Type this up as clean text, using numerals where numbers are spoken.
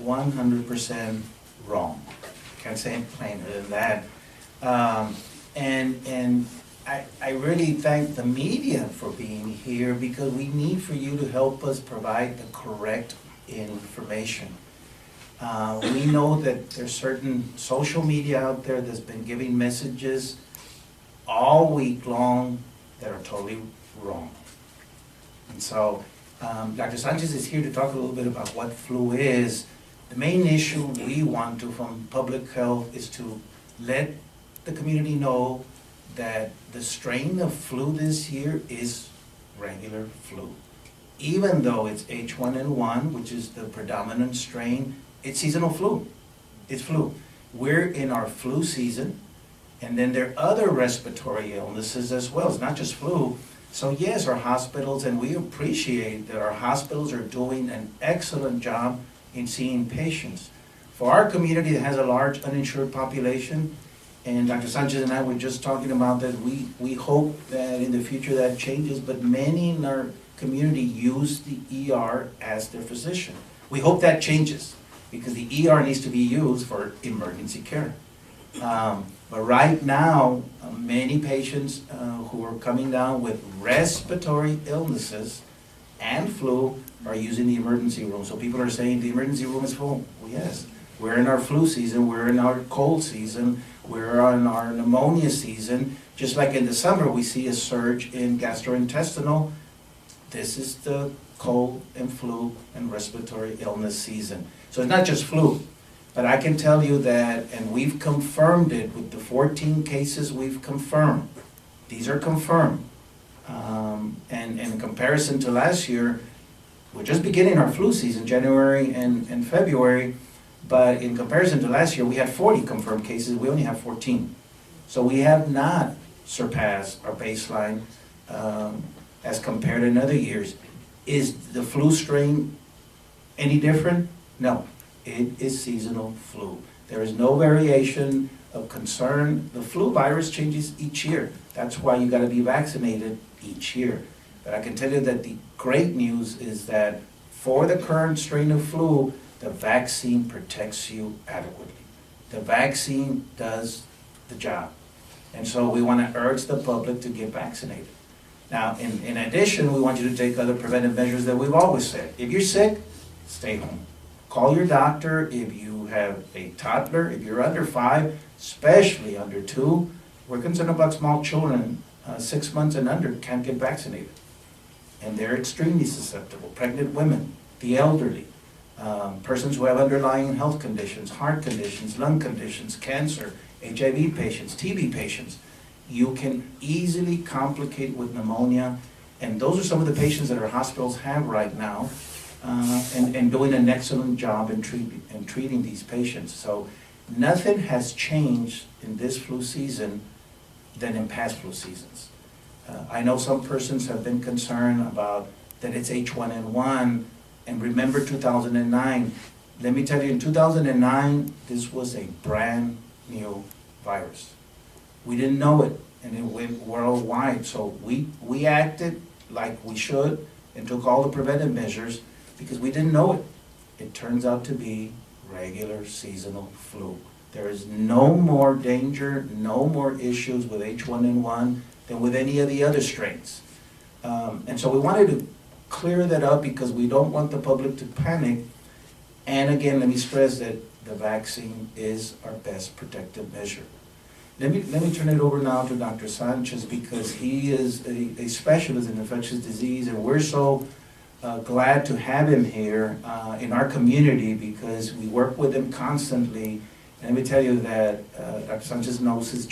100% wrong. Can't say it plainer than that. And I really thank the media for being here, because we need for you to help us provide the correct information. We know that there's certain social media out there that's been giving messages all week long that are totally wrong. And so Dr. Sanchez is here to talk a little bit about what flu is. The main issue we want to, from public health, is to let the community know that the strain of flu this year is regular flu. Even though it's H1N1, which is the predominant strain, it's seasonal flu. It's flu. We're in our flu season, and then there are other respiratory illnesses as well. It's not just flu. So yes, our hospitals, and we appreciate that our hospitals are doing an excellent job in seeing patients. For our community that has a large uninsured population, and Dr. Sanchez and I were just talking about that, we hope that in the future that changes, but many in our community use the ER as their physician. We hope that changes, because the ER needs to be used for emergency care. But right now, many patients who are coming down with respiratory illnesses and flu are using the emergency room. So people are saying the emergency room is full. Well, yes, we're in our flu season, we're in our cold season, we're in our pneumonia season. Just like in the summer, we see a surge in gastrointestinal. This is the cold and flu and respiratory illness season. So it's not just flu. But I can tell you that, and we've confirmed it with the 14 cases we've confirmed. These are confirmed. And in comparison to last year, we're just beginning our flu season, January and February, but in comparison to last year, we had 40 confirmed cases, we only have 14. So we have not surpassed our baseline as compared to other years. Is the flu strain any different? No. It is seasonal flu. There is no variation of concern. The flu virus changes each year. That's why you got to be vaccinated each year. But I can tell you that the great news is that for the current strain of flu, the vaccine protects you adequately. The vaccine does the job. And so we want to urge the public to get vaccinated. Now, in addition, we want you to take other preventive measures that we've always said. If you're sick, stay home. Call your doctor if you have a toddler, if you're under 5, especially under 2. We're concerned about small children, 6 months and under, can't get vaccinated. And they're extremely susceptible. Pregnant women, the elderly, persons who have underlying health conditions, heart conditions, lung conditions, cancer, HIV patients, TB patients. You can easily complicate with pneumonia. And those are some of the patients that our hospitals have right now. And doing an excellent job in treating these patients. So nothing has changed in this flu season than in past flu seasons. I know some persons have been concerned about that it's H1N1, and remember 2009. Let me tell you, in 2009, this was a brand new virus. We didn't know it, and it went worldwide. So we acted like we should and took all the preventive measures, because we didn't know it. It turns out to be regular seasonal flu. There is no more danger, no more issues with H1N1 than with any of the other strains. And so we wanted to clear that up, because we don't want the public to panic. And again, let me stress that the vaccine is our best protective measure. Let me turn it over now to Dr. Sanchez, because he is a specialist in infectious disease, and we're so glad to have him here in our community, because we work with him constantly. And let me tell you that Dr. Sanchez knows his